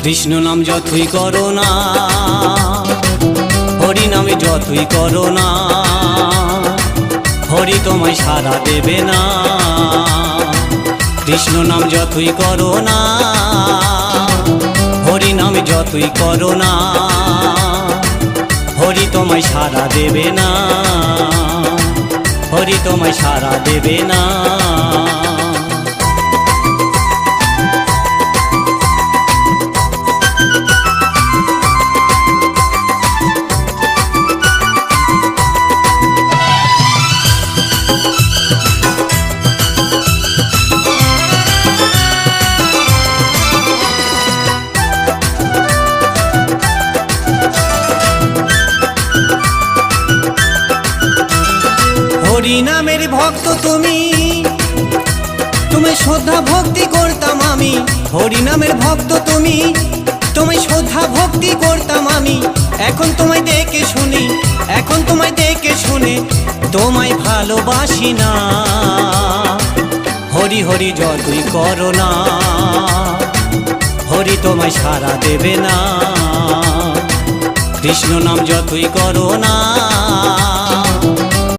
কৃষ্ণ নাম যতই করো না, হরি নামে যতই করো না, হরি তোমায় সাড়া দেবে না। কৃষ্ণ নাম যতই করো না, হরি নামে যতই করো না, হরি তোমায় সাড়া দেবে না, হরি তোমায় সাড়া দেবে না। হরি নামের ভক্ত তুমি, তোমায় শ্রদ্ধা ভক্তি করতাম আমি। হরি নামের ভক্ত তুমি, তোমায় শ্রদ্ধা ভক্তি করতাম আমি। এখন তোমায় দেখে শুনি, এখন তোমায় দেখে শুনে তোমায় ভালোবাসি না। হরি হরি যতই করো না, হরি তোমায় সাড়া দেবে না। কৃষ্ণ নাম যতই করো না,